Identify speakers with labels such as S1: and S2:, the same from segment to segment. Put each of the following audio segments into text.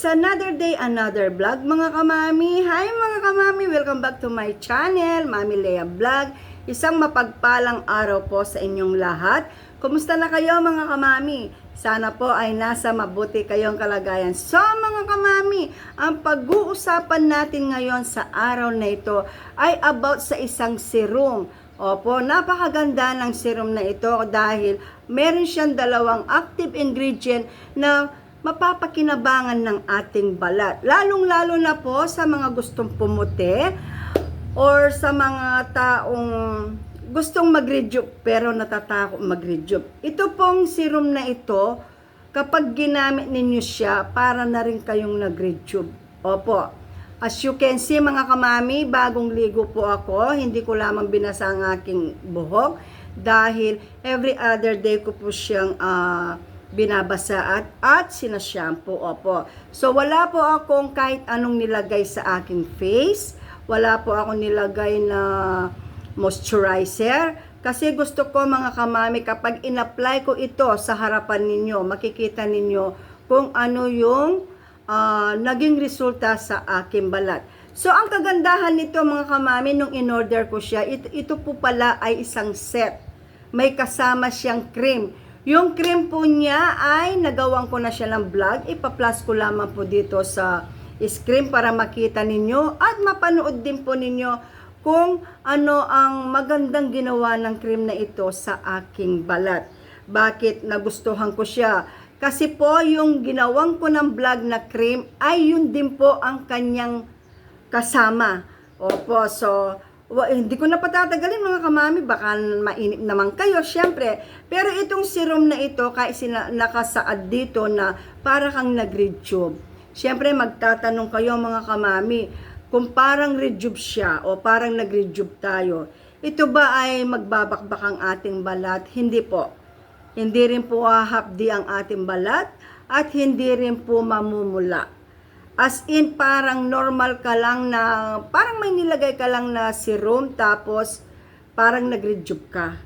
S1: It's another day, another vlog mga kamami. Hi mga kamami, welcome back to my channel, Mami Lea Vlog. Isang mapagpalang araw po sa inyong lahat. Kumusta na kayo mga kamami? Sana po ay nasa mabuti kayong kalagayan. So mga kamami, ang pag-uusapan natin ngayon sa araw na ito ay about sa isang serum. Opo, napakaganda ng serum na ito dahil meron siyang dalawang active ingredient na mapapakinabangan ng ating balat. Lalong-lalo na po sa mga gustong pumuti or sa mga taong gustong mag-rejuve pero natatakot mag-rejuve. Ito pong serum na ito, kapag ginamit ninyo siya, para na rin kayong nag-rejuve. Opo. As you can see mga kamami, bagong ligo po ako. Hindi ko lamang binasa ang aking buhok dahil every other day ko po siyang binabasa at sinashampoo. Opo. So wala po akong kahit anong nilagay sa aking face. Wala po akong nilagay na moisturizer. Kasi gusto ko mga kamami, kapag in-apply ko ito sa harapan ninyo, makikita ninyo kung ano yung naging resulta sa aking balat. So ang kagandahan nito mga kamami, nung in-order ko siya, ito po pala ay isang set. May kasama siyang cream. Yung cream po niya ay nagawan ko na siya ng vlog. Ipa-plus ko lamang po dito sa screen para makita ninyo at mapanood din po ninyo kung ano ang magandang ginawa ng cream na ito sa aking balat. Bakit nagustuhan ko siya? Kasi po yung ginawang ko ng vlog na cream ay yun din po ang kanyang kasama. Opo, so hindi ko na patatagalin mga kamami, baka mainip naman kayo, syempre. Pero itong serum na ito, kahit nakasaad dito na para kang nag-rejuve. Syempre magtatanong kayo mga kamami, kung parang rejuve siya o parang nag-rejuve tayo, ito ba ay magbabakbak ang ating balat? Hindi po. Hindi rin po hahapdi ang ating balat at hindi rin po mamumula. As in, parang normal ka lang na, parang may nilagay ka lang na serum, tapos parang nag-rejuve ka.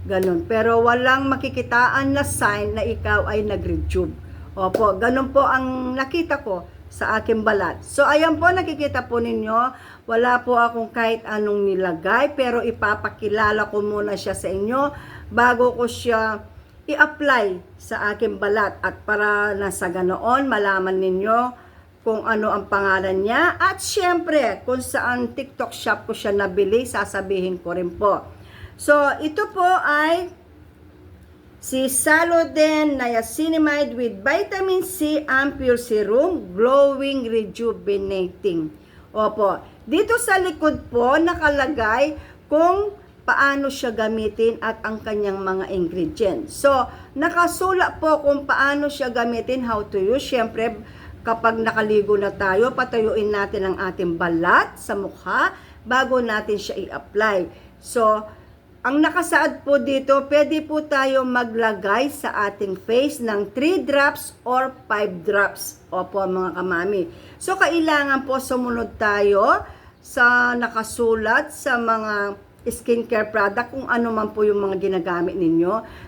S1: Ganon. Pero walang makikitaan na sign na ikaw ay nag-rejuve. Opo, ganon po ang nakita ko sa aking balat. So, ayan po, nakikita po ninyo, wala po akong kahit anong nilagay, pero ipapakilala ko muna siya sa inyo bago ko siya i-apply sa aking balat. At para nasa ganoon, malaman ninyo kung ano ang pangalan niya, at syempre kung saan TikTok shop ko siya nabili, sasabihin ko rin po. So ito po ay si Saloden Niacinamide with Vitamin C Ampoule Serum Glowing Rejuvenating. Opo, dito sa likod po nakalagay kung paano siya gamitin at ang kanyang mga ingredients. So nakasulat po kung paano siya gamitin, how to use. Syempre kapag nakaligo na tayo, patayuin natin ang ating balat sa mukha bago natin siya i-apply. So, ang nakasaad po dito, pwede po tayo maglagay sa ating face ng 3 drops or 5 drops. Opo mga kamami. So, kailangan po sumunod tayo sa nakasulat sa mga skincare product, kung ano man po yung mga ginagamit ninyo.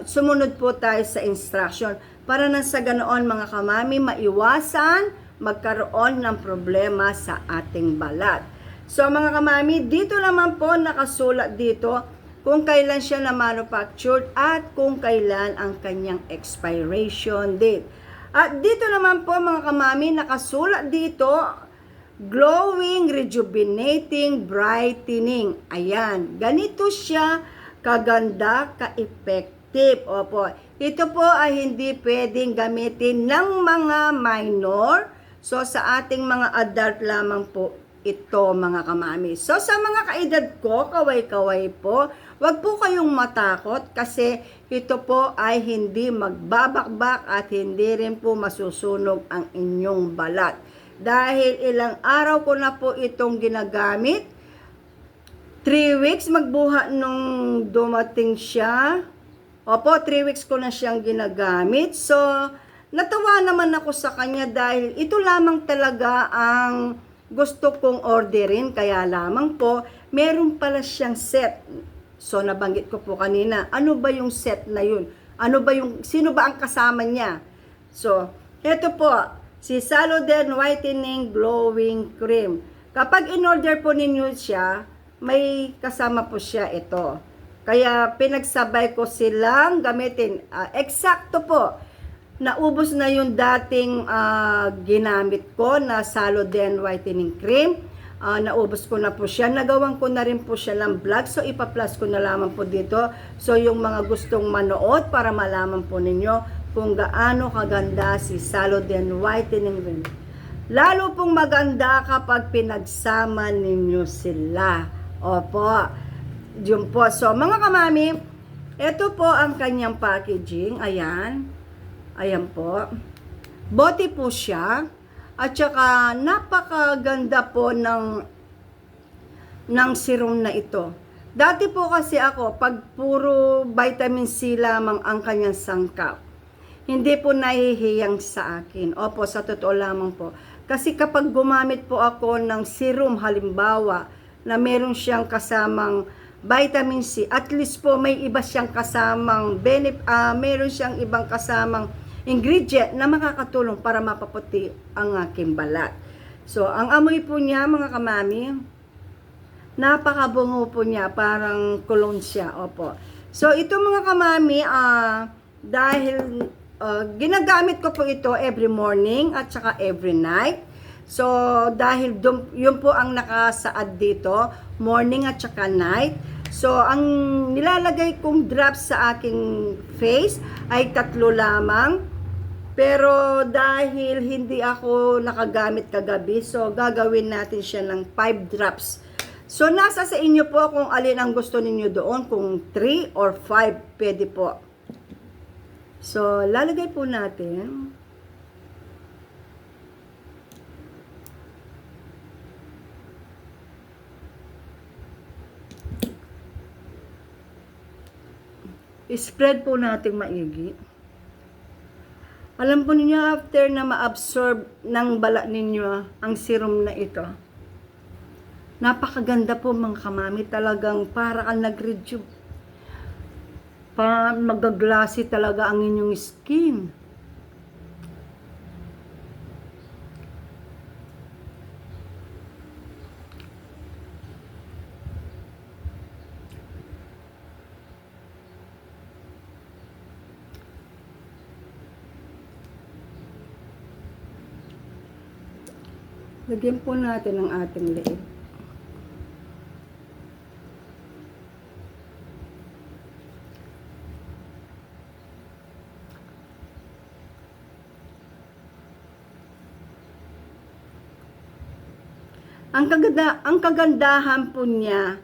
S1: Sumunod po tayo sa instruction para nang sa ganoon mga kamami, maiwasan magkaroon ng problema sa ating balat. So mga kamami, dito naman po nakasulat dito kung kailan siya na manufactured at kung kailan ang kanyang expiration date. At dito naman po mga kamami, nakasulat dito glowing, rejuvenating, brightening. Ayan, ganito siya kaganda, ka-effective. Opo, ito po ay hindi pwedeng gamitin ng mga minor. So, sa ating mga adult lamang po ito mga kamami. So, sa mga kaedad ko, kaway-kaway po, wag po kayong matakot kasi ito po ay hindi magbabakbak at hindi rin po masusunog ang inyong balat. Dahil ilang araw ko na po itong ginagamit. 3 weeks magbuhat nung dumating siya. Opo, 3 weeks ko na siyang ginagamit. So, natuwa naman ako sa kanya dahil ito lamang talaga ang gusto kong orderin. Kaya lamang po, meron pala siyang set. So, nabanggit ko po kanina, ano ba yung set na yun? Sino ba ang kasama niya? So, eto po, si Saloden Whitening Glowing Cream. Kapag in-order po ninyo siya, may kasama po siya ito. Kaya pinagsabay ko silang gamitin. Eksakto po. Naubos na yung dating ginamit ko na Saloden Whitening Cream. Naubos ko na po siya. Nagawan ko na rin po siya ng vlog. So, ipa-plus ko na lamang po dito. So, yung mga gustong manood para malaman po ninyo kung gaano kaganda si Saloden Whitening Cream. Lalo pong maganda kapag pinagsama ninyo sila. Opo. Yun po. So, mga kamami, ito po ang kanyang packaging. Ayan. Ayan po. Bote po siya. At saka, napakaganda po ng serum na ito. Dati po kasi ako, pag puro vitamin C lamang ang kanyang sangkap, hindi po nahihiyang sa akin. Opo, sa totoo lamang po. Kasi kapag gumamit po ako ng serum, halimbawa, na meron siyang kasamang vitamin C, at least po may iba siyang kasamang meron siyang ibang kasamang ingredient na makakatulong para mapaputi ang aking balat. So, ang amoy po niya, mga kamami, napakabungo po niya, parang cologne siya. Opo. So, ito mga kamami, dahil ginagamit ko po ito every morning at saka every night. So, dahil yun po ang nakasaad dito, morning at saka night. So, ang nilalagay kong drops sa aking face ay 3 lamang. Pero dahil hindi ako nakagamit kagabi, so gagawin natin siya ng 5 drops. So, nasa sa inyo po kung alin ang gusto ninyo doon, kung 3 or 5, pwede po. So, lalagay po natin. I-spread po natin maigi. Alam po ninyo, after na ma-absorb ng balat ninyo ang serum na ito, napakaganda po mga kamami, talagang para kang nag-rejuve. Mag-glassy talaga ang inyong skin. Lagyan po natin ang ating leeg. Ang kagandahan po niya,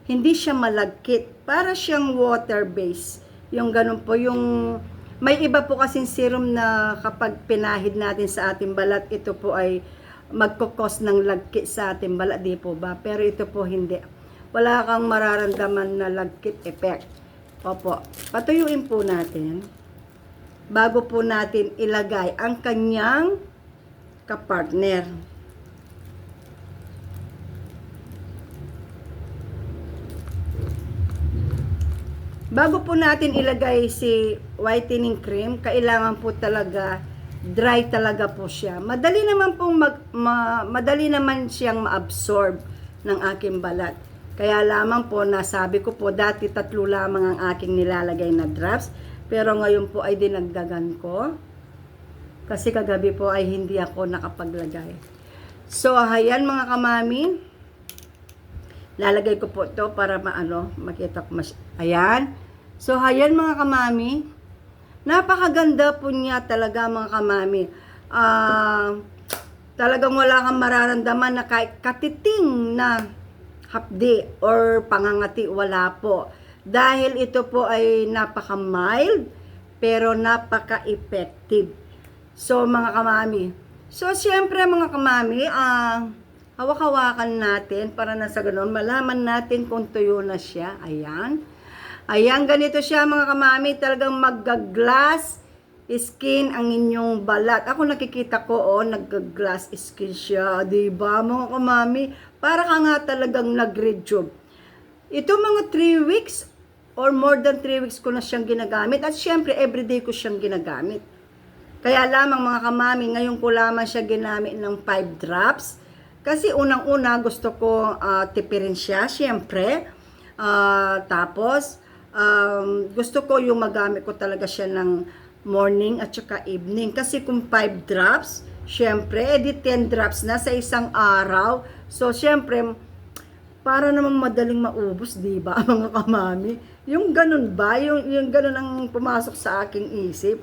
S1: hindi siya malagkit. Para siyang water base. Yung ganun po, yung may iba po kasing serum na kapag pinahid natin sa ating balat, ito po ay magkukos ng lagkit sa ating balat, di po ba? Pero ito po hindi. Wala kang mararamdaman na lagkit effect. Opo. Patuyuin po natin bago po natin ilagay ang kanyang kapartner. Bago po natin ilagay si whitening cream, kailangan po talaga dry talaga po siya. Madali naman pong madali naman siyang ma-absorb ng aking balat. Kaya lamang po, nasabi ko po, dati 3 lamang ang aking nilalagay na drops. Pero ngayon po ay dinagdagan ko. Kasi kagabi po ay hindi ako nakapaglagay. So, ayan mga kamami. Lalagay ko po ito para makita ko ayan. So, ayan mga kamami. Napakaganda po niya talaga mga kamami. Talagang wala kang mararamdaman na kahit katiting na hapdi or pangangati, wala po. Dahil ito po ay napaka-mild pero napaka-effective. So mga kamami. So siyempre mga kamami, hawak-hawakan natin para na sa ganun malaman natin kung tuyo na siya. Ayan. Ayan, ganito siya mga kamami, talagang mag-glass skin ang inyong balat. Ako nakikita ko, nag-glass skin siya, diba mga kamami? Para ka nga talagang nag-rejuve. Ito mga 3 weeks or more than 3 weeks ko na siyang ginagamit. At syempre, everyday ko siyang ginagamit. Kaya lamang mga kamami, ngayon ko lamang siya ginamit ng 5 drops. Kasi unang-una gusto ko tipirin siya, syempre. Tapos, gusto ko yung magamit ko talaga siya ng morning at saka evening. Kasi kung 5 drops, syempre, edi 10 drops na sa isang araw. So, syempre, para namang madaling maubos, di ba, mga kamami? Yung ganun ba? Yung ganun ang pumasok sa aking isip.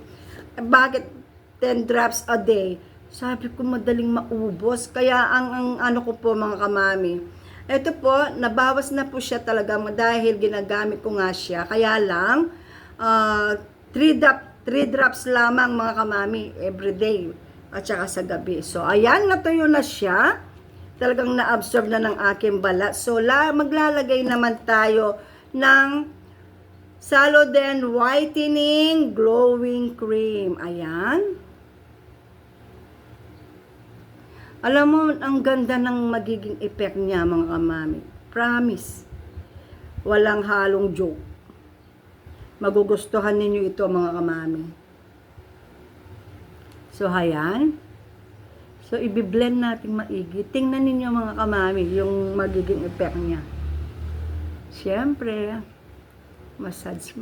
S1: Bakit 10 drops a day? Sabi ko madaling maubos. Kaya ang ano ko po mga kamami, ito po, nabawas na po siya talaga dahil ginagamit ko nga siya. Kaya lang, 3 drops lamang mga kamami everyday at saka sa gabi. So, ayan, natuyo na siya. Talagang na-absorb na ng aking balat. So, maglalagay naman tayo ng Saloden Whitening Glowing Cream. Ayan. Alam mo, ang ganda ng magiging effect niya mga kamami. Promise. Walang halong joke. Magugustuhan ninyo ito mga kamami. So, ayan. So, i-blend natin maigi. Tingnan ninyo mga kamami yung magiging effect niya. Siyempre, massage.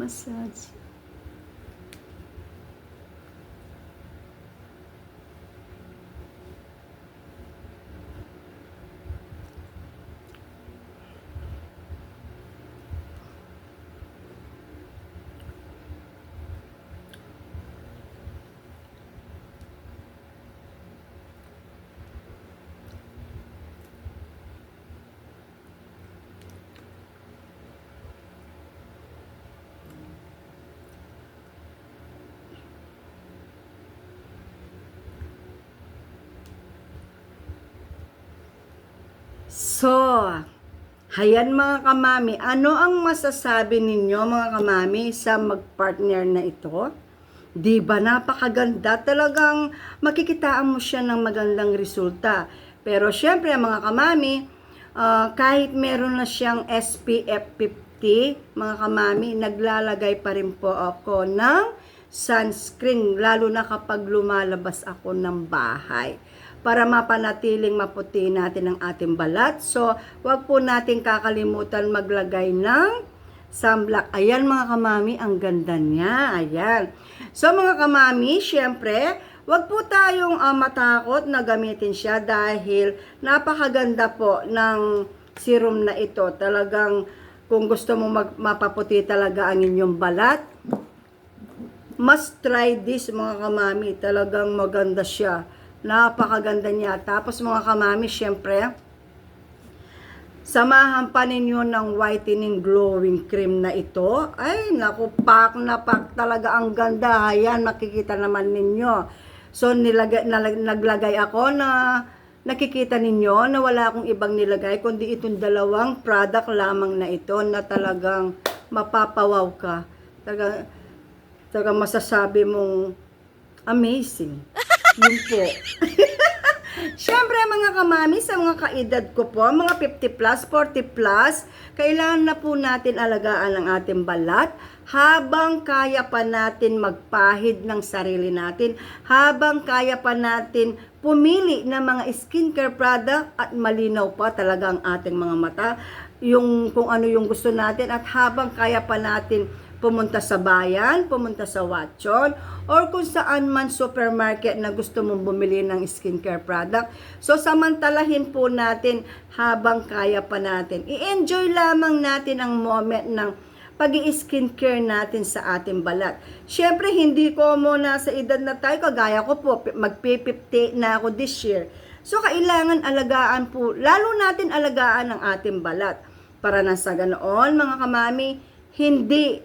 S1: So, hayan mga kamami, ano ang masasabi ninyo mga kamami sa magpartner na ito? Di ba napakaganda? Talagang makikitaan mo siya ng magandang resulta. Pero syempre mga kamami, kahit meron na siyang SPF 50, mga kamami, naglalagay pa rin po ako ng sunscreen, lalo na kapag lumalabas ako ng bahay, para mapanatiling maputi natin ang ating balat. So, wag po natin kakalimutan maglagay ng sunblock. Ayan mga kamami, ang ganda niya. Ayan. So mga kamami, syempre, wag po tayong matakot na gamitin siya dahil napakaganda po ng serum na ito. Talagang kung gusto mo mapaputi talaga ang inyong balat, must try this mga kamami. Talagang maganda siya. Napakaganda niya. Tapos mga kamami, syempre, samahan pa ninyo ng whitening glowing cream na ito. Ay, naku, pak na pak talaga, ang ganda. Ayan, makikita naman ninyo. So, naglagay ako na nakikita ninyo na wala akong ibang nilagay, kundi itong dalawang product lamang na ito na talagang mapapawaw ka. Talagang masasabi mong amazing. Yun po. Siyempre mga kamami, sa mga kaedad ko po, mga 50 plus, 40 plus, kailangan na po natin alagaan ang ating balat habang kaya pa natin magpahid ng sarili natin, habang kaya pa natin pumili ng mga skincare product at malinaw pa talaga ang ating mga mata, yung kung ano yung gusto natin, at habang kaya pa natin pumunta sa bayan, pumunta sa Watson, or kung saan man supermarket na gusto mong bumili ng skincare product. So, samantalahin po natin habang kaya pa natin. I-enjoy lamang natin ang moment ng pag-i-skincare natin sa ating balat. Siyempre, hindi ko muna sa edad na tayo, kagaya ko po, mag-50 na ako this year. So, kailangan alagaan po, lalo natin alagaan ang ating balat. Para na sa ganoon, mga kamami, hindi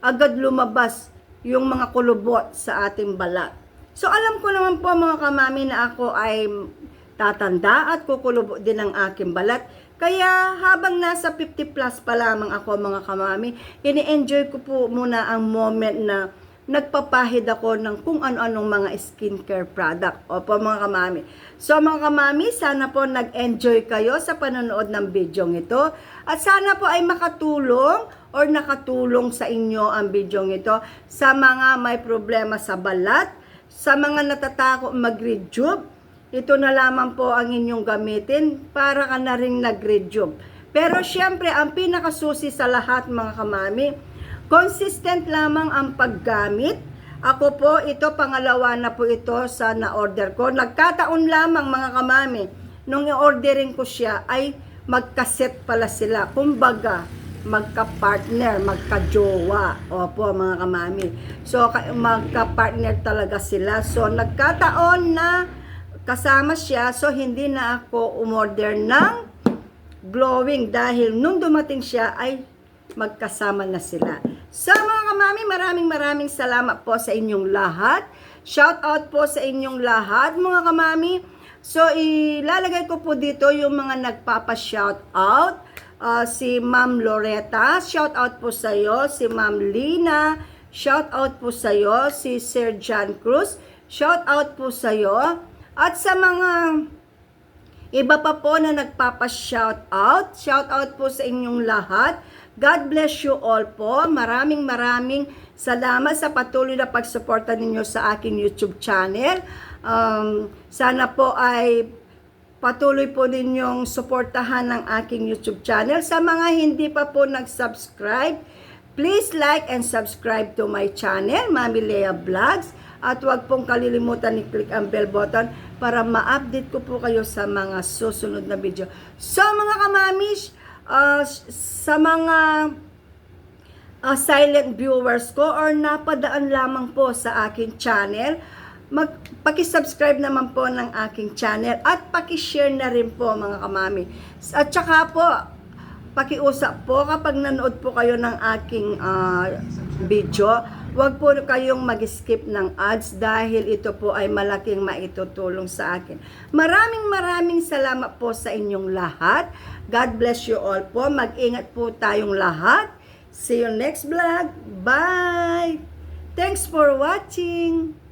S1: agad lumabas yung mga kulubot sa ating balat. So, alam ko naman po mga kamami na ako ay tatanda at kukulubot din ang aking balat. Kaya habang nasa 50 plus pa lamang ako mga kamami, ini-enjoy ko po muna ang moment na nagpapahid ako ng kung ano-anong mga skincare product. Opo mga kamami. So mga kamami, sana po nag-enjoy kayo sa panonood ng video ito. At sana po ay makatulong or nakatulong sa inyo ang video ito sa mga may problema sa balat, sa mga natatakot mag-rejuve, ito na lamang po ang inyong gamitin para ka na rin nag-rejuve. Pero syempre, ang pinakasusi sa lahat mga kamami, consistent lamang ang paggamit. Ako po, ito pangalawa na po ito sa na-order ko. Nagkataon lamang mga kamami, nung i-ordering ko siya ay magkaset pala sila. Kumbaga, magka-partner, magka-jowa. Opo mga kamami. So, magka-partner talaga sila. So, nagkataon na kasama siya. So, hindi na ako umorder ng glowing dahil nung dumating siya ay magkasama na sila. So mga kamami, maraming salamat po sa inyong lahat. Shout out po sa inyong lahat mga kamami. So ilalagay ko po dito yung mga nagpapa-shout out. Si Ma'am Loretta, shout out po sa iyo. Si Ma'am Lina, shout out po sa iyo. Si Sir John Cruz, shout out po sa iyo. At sa mga iba pa po na nagpapa-shout out, shout out po sa inyong lahat. God bless you all po. Maraming salamat sa patuloy na pagsuporta ninyo sa aking YouTube channel. Sana po ay patuloy po ninyong suportahan ng aking YouTube channel. Sa mga hindi pa po nag-subscribe, please like and subscribe to my channel, Mami Lea Vlogs. At huwag pong kalilimutan i-click ang bell button para ma-update ko po kayo sa mga susunod na video. So mga kamamish, sa mga silent viewers ko or napadaan lamang po sa aking channel, paki-subscribe naman po ng aking channel at paki-share na rin po mga kamami. At saka po, pakiusap po kapag nanood po kayo ng aking video, huwag po kayong mag-skip ng ads dahil ito po ay malaking maitutulong sa akin. Maraming salamat po sa inyong lahat. God bless you all po. Mag-ingat po tayong lahat. See you next vlog. Bye! Thanks for watching!